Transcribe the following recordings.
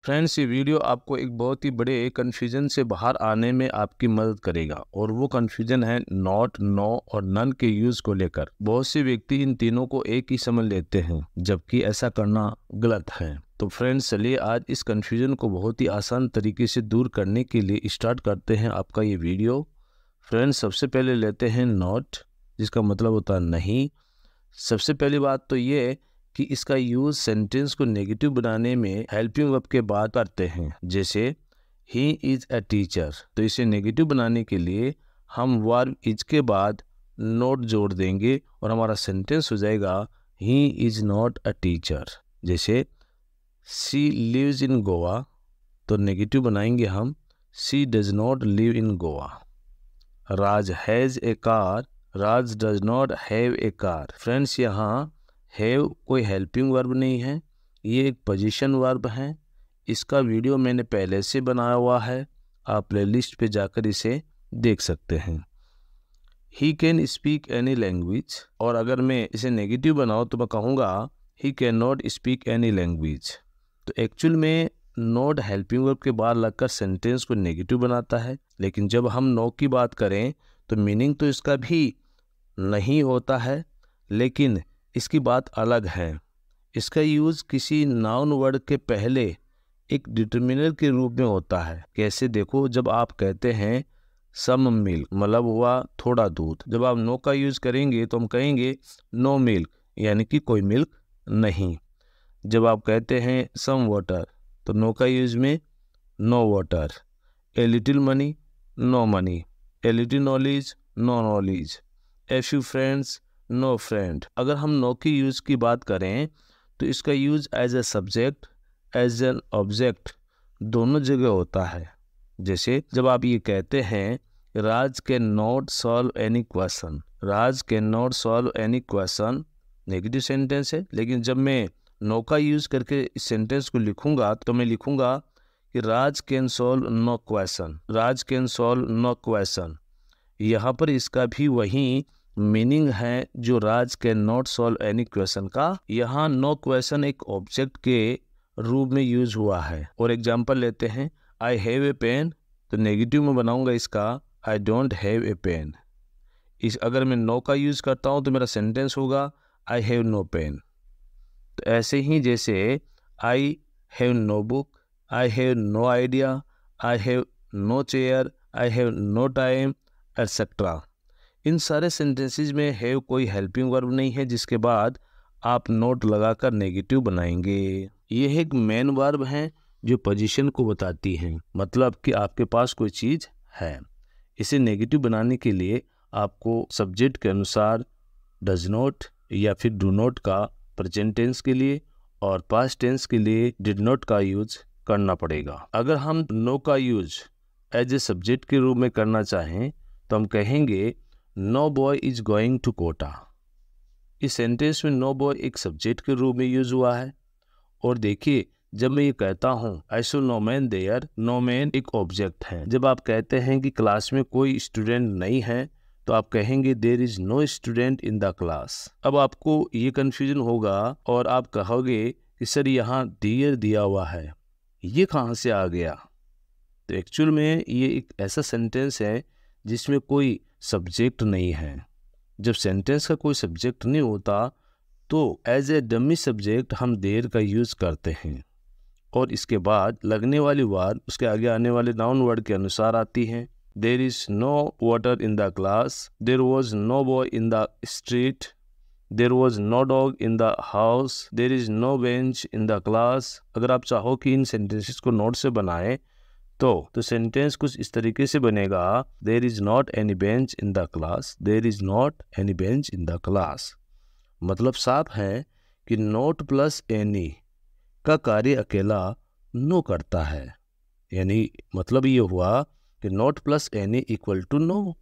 Friends, ये video आपको एक बहुत ही बड़े कन्फ्यूजन से बाहर आने में आपकी मदद करेगा और वो कन्फ्यूजन है नॉट, नो और नन के यूज को लेकर। बहुत से व्यक्ति इन तीनों को एक ही समझ लेते हैं, जबकि ऐसा करना गलत है। तो फ्रेंड्स, चलिए आज इस कन्फ्यूजन को बहुत ही आसान तरीके से दूर करने के लिए स्टार्ट करते हैं आपका ये वीडियो। फ्रेंड्स, सबसे पहले लेते हैं नॉट, जिसका मतलब होता है नहीं। सबसे पहली बात तो ये कि इसका यूज सेंटेंस को नेगेटिव बनाने में हेल्पिंग वर्ब के बाद करते हैं। जैसे ही इज अ टीचर, तो इसे नेगेटिव बनाने के लिए हम वर्ब इज के बाद नॉट जोड़ देंगे और हमारा सेंटेंस हो जाएगा he is not a teacher. जैसे शी लिव्स इन गोवा, तो नेगेटिव बनाएंगे हम she does not live in Goa. Raj has a car, Raj does not have a car. Friends, यहाँ हैव कोई हेल्पिंग वर्ब नहीं है, ये एक पोजीशन वर्ब है। इसका वीडियो मैंने पहले से बनाया हुआ है, आप प्लेलिस्ट पे जाकर इसे देख सकते हैं। He can speak any language, और अगर मैं इसे नेगेटिव बनाऊँ तो मैं कहूँगा he can not speak any language. तो एक्चुअल में नॉट हेल्पिंग वर्ब के बाद लगकर सेंटेंस को नेगेटिव बनाता है, लेकिन जब हम नो की बात करें तो मीनिंग तो इसका भी नहीं होता है, लेकिन इसकी बात अलग है। इसका यूज़ किसी नाउन वर्ड के पहले एक डिटर्मिनर के रूप में होता है। कैसे देखो, जब आप कहते हैं सम मिल्क, मतलब हुआ थोड़ा दूध। जब आप नो का यूज़ करेंगे तो हम कहेंगे नो मिल्क, यानी कि कोई मिल्क नहीं। जब आप कहते हैं सम वाटर, तो नो का यूज़ में no water. A little money, no money. A little knowledge, no knowledge. A few friends, no friend. अगर हम नो की यूज़ की बात करें तो इसका use as a subject, as an object दोनों जगह होता है। जैसे जब आप ये कहते हैं Raj can not solve any question, Raj can not solve any question negative sentence है, लेकिन जब मैं नो का यूज़ करके इस सेंटेंस को लिखूंगा तो मैं लिखूंगा कि Raj can solve no question, Raj can solve no question. यहाँ पर इसका भी वही मीनिंग है जो Raj can not solve any question का। यहाँ नो क्वेश्चन एक ऑब्जेक्ट के रूप में यूज हुआ है। और एग्जांपल लेते हैं, आई हैव ए पेन, तो नेगेटिव में बनाऊंगा इसका I don't have a pen. इस अगर मैं नो का यूज़ करता हूँ तो मेरा सेंटेंस होगा आई हैव नो पेन। तो ऐसे ही जैसे I have no book, I have no idea, I have no chair, I have no time, etcetera. इन सारे सेंटेंसेस में हैव कोई हेल्पिंग वर्ब नहीं है, जिसके बाद आप नोट लगाकर नेगेटिव बनाएंगे। ये एक मेन वर्ब है जो पोजीशन को बताती है, मतलब कि आपके पास कोई चीज़ है। इसे नेगेटिव बनाने के लिए आपको सब्जेक्ट के अनुसार डज नॉट या फिर डू नॉट का प्रेजेंट टेंस के लिए और पास्ट टेंस के लिए डिड नॉट का यूज करना पड़ेगा। अगर हम नो का यूज एज ए सब्जेक्ट के रूप में करना चाहें तो हम कहेंगे no boy is going to Kota. इस सेंटेंस में नो बॉय एक सब्जेक्ट के रूप में यूज हुआ है। और देखिए, जब मैं ये कहता हूँ I saw no man there, no man एक ऑब्जेक्ट है। जब आप कहते हैं कि क्लास में कोई स्टूडेंट नहीं है तो आप कहेंगे there is no student in the class. अब आपको ये कन्फ्यूजन होगा और आप कहोगे कि सर यहाँ देयर दिया हुआ है, ये कहाँ से आ गया। तो एक्चुअल में ये एक ऐसा सेंटेंस है जिसमें कोई सब्जेक्ट नहीं है। जब सेंटेंस का कोई सब्जेक्ट नहीं होता तो एज ए डमी सब्जेक्ट हम देयर का यूज़ करते हैं, और इसके बाद लगने वाली वर्ब उसके आगे आने वाले नाउन वर्ड के अनुसार आती है। There is no water in the class, there was no boy in the street, there was no dog in the house, there is no bench in the class. अगर आप चाहो कि इन सेंटेंसेस को note से बनाएं तो सेंटेंस कुछ इस तरीके से बनेगा, there is not any bench in the class, there is not any bench in the class. मतलब साफ है कि नॉट प्लस एनी का कार्य अकेला नो करता है। यानी मतलब ये हुआ कि not plus any equal to no.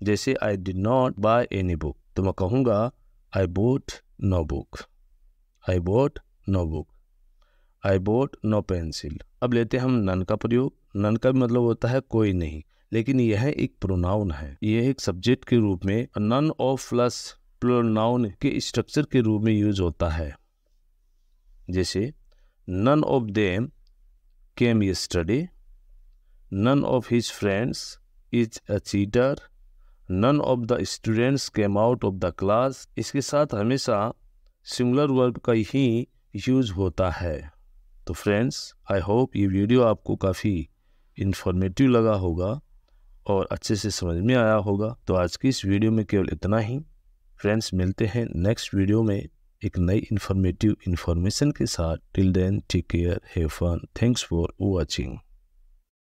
जैसे I did not buy any book, तो मैं कहूँगा I bought no book, I bought no book, I bought no pencil. अब लेते हैं हम नन का प्रयोग। नन का मतलब होता है कोई नहीं, लेकिन यह एक प्रोनाउन है। यह एक सब्जेक्ट के रूप में नन ऑफ प्लस प्रोनाउन के स्ट्रक्चर के रूप में यूज होता है। जैसे none of them came yesterday. None of his friends is a cheater. None of the students came out of the class. इसके साथ हमेशा सिंगुलर वर्ब का ही यूज़ होता है। तो फ्रेंड्स, आई होप ये वीडियो आपको काफ़ी इन्फॉर्मेटिव लगा होगा और अच्छे से समझ में आया होगा। तो आज की इस वीडियो में केवल इतना ही। फ्रेंड्स, मिलते हैं नेक्स्ट वीडियो में एक नई इन्फॉर्मेटिव इन्फॉर्मेशन के साथ। Till then, take care, have fun, thanks for watching.